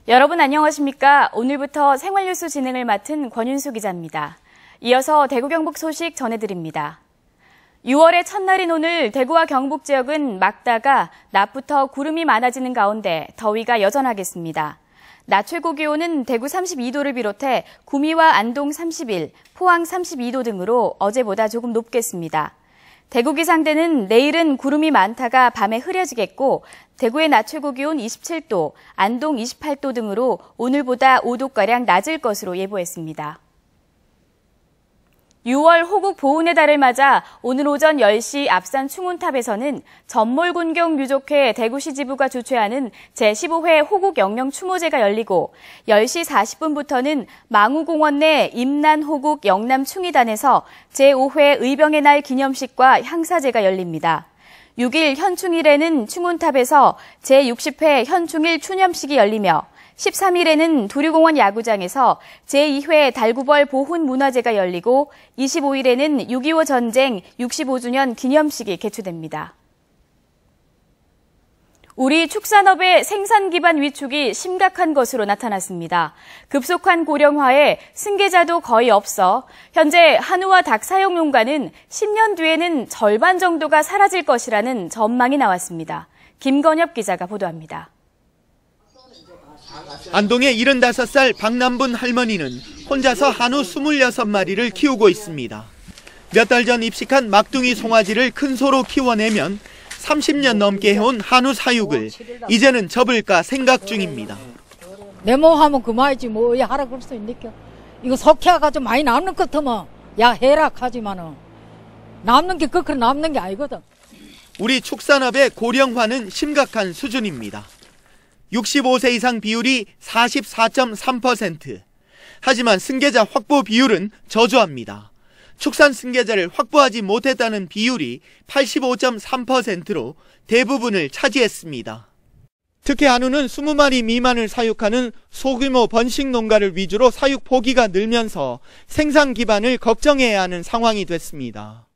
여러분 안녕하십니까? 오늘부터 생활뉴스 진행을 맡은 권윤수 기자입니다. 이어서 대구 경북 소식 전해드립니다. 6월의 첫날인 오늘 대구와 경북 지역은 막다가 낮부터 구름이 많아지는 가운데 더위가 여전하겠습니다. 낮 최고 기온은 대구 32도를 비롯해 구미와 안동 31, 포항 32도 등으로 어제보다 조금 높겠습니다. 대구 기상대는 내일은 구름이 많다가 밤에 흐려지겠고 대구의 낮 최고 기온 27도, 안동 28도 등으로 오늘보다 5도가량 낮을 것으로 예보했습니다. 6월 호국 보훈의 달을 맞아 오늘 오전 10시 앞산 충운탑에서는 전몰군경 유족회 대구시 지부가 주최하는 제15회 호국 영령 추모제가 열리고 10시 40분부터는 망우공원 내 임난 호국 영남 충의단에서 제5회 의병의 날 기념식과 향사제가 열립니다. 6일 현충일에는 충운탑에서 제60회 현충일 추념식이 열리며 13일에는 두류공원 야구장에서 제2회 달구벌 보훈문화제가 열리고 25일에는 6.25 전쟁 65주년 기념식이 개최됩니다. 우리 축산업의 생산 기반 위축이 심각한 것으로 나타났습니다. 급속한 고령화에 승계자도 거의 없어 현재 한우와 닭 사용 농가는 10년 뒤에는 절반 정도가 사라질 것이라는 전망이 나왔습니다. 김건엽 기자가 보도합니다. 안동의 75살 박남분 할머니는 혼자서 한우 26마리를 키우고 있습니다. 몇 달 전 입식한 막둥이 송아지를 큰 소로 키워내면 30년 넘게 해온 한우 사육을 이제는 접을까 생각 중입니다. 메모하면 그만이지 뭐 하라 그럴 수 있니까. 이거 속해가지고 많이 남는 것 같으면 야 해라 하지만은 남는 게 그렇게 남는 게 아니거든. 우리 축산업의 고령화는 심각한 수준입니다. 65세 이상 비율이 44.3%. 하지만 승계자 확보 비율은 저조합니다. 축산 승계자를 확보하지 못했다는 비율이 85.3%로 대부분을 차지했습니다. 특히 한우는 20마리 미만을 사육하는 소규모 번식 농가를 위주로 사육 포기가 늘면서 생산 기반을 걱정해야 하는 상황이 됐습니다.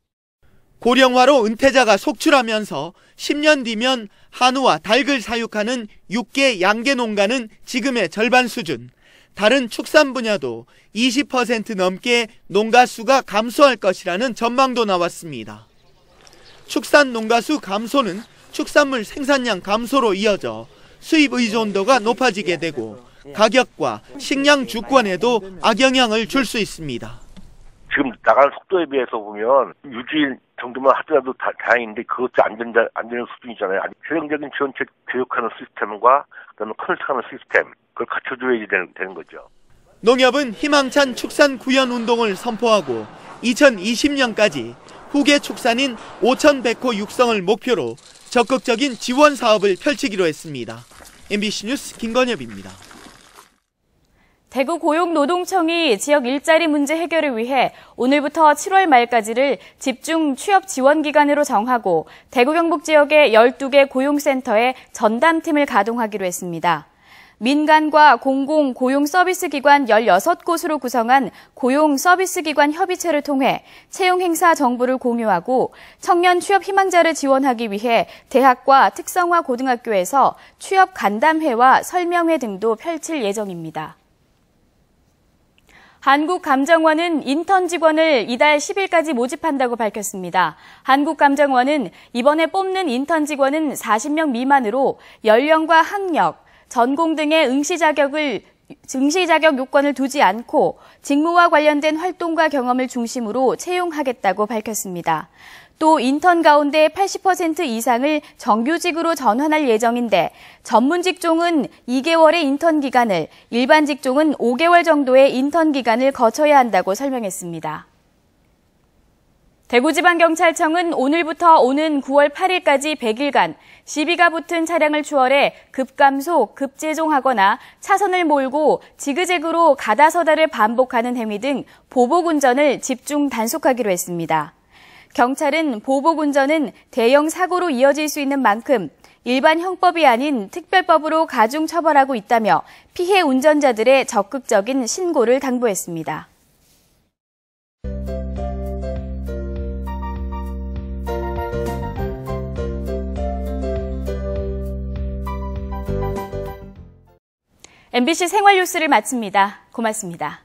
고령화로 은퇴자가 속출하면서 10년 뒤면 한우와 닭을 사육하는 육계 양계 농가는 지금의 절반 수준, 다른 축산 분야도 20% 넘게 농가 수가 감소할 것이라는 전망도 나왔습니다. 축산 농가 수 감소는 축산물 생산량 감소로 이어져 수입 의존도가 높아지게 되고 가격과 식량 주권에도 악영향을 줄 수 있습니다. 지금 나가는 속도에 비해서 보면 유지 정도만 하더라도 다행인데 그것도 안 되는 수준이잖아요. 재정적인 지원책 교육하는 시스템과 그다음에 컨설팅하는 시스템 그걸 갖춰줘야 되는 거죠. 농협은 희망찬 축산 구현 운동을 선포하고 2020년까지 후계 축산인 5,100호 육성을 목표로 적극적인 지원 사업을 펼치기로 했습니다. MBC 뉴스 김건엽입니다. 대구 고용노동청이 지역 일자리 문제 해결을 위해 오늘부터 7월 말까지를 집중 취업 지원 기간으로 정하고 대구 경북 지역의 12개 고용센터에 전담팀을 가동하기로 했습니다. 민간과 공공 고용 서비스 기관 16곳으로 구성한 고용 서비스 기관 협의체를 통해 채용 행사 정보를 공유하고 청년 취업 희망자를 지원하기 위해 대학과 특성화 고등학교에서 취업 간담회와 설명회 등도 펼칠 예정입니다. 한국감정원은 인턴 직원을 이달 10일까지 모집한다고 밝혔습니다. 한국감정원은 이번에 뽑는 인턴 직원은 40명 미만으로 연령과 학력, 전공 등의 응시 자격 요건을 두지 않고 직무와 관련된 활동과 경험을 중심으로 채용하겠다고 밝혔습니다. 또 인턴 가운데 80% 이상을 정규직으로 전환할 예정인데 전문 직종은 2개월의 인턴 기간을, 일반 직종은 5개월 정도의 인턴 기간을 거쳐야 한다고 설명했습니다. 대구지방경찰청은 오늘부터 오는 9월 8일까지 100일간 시비가 붙은 차량을 추월해 급감속, 급제종하거나 차선을 몰고 지그재그로 가다서다를 반복하는 행위 등 보복운전을 집중 단속하기로 했습니다. 경찰은 보복운전은 대형 사고로 이어질 수 있는 만큼 일반 형법이 아닌 특별법으로 가중 처벌하고 있다며 피해 운전자들의 적극적인 신고를 당부했습니다. MBC 생활뉴스를 마칩니다. 고맙습니다.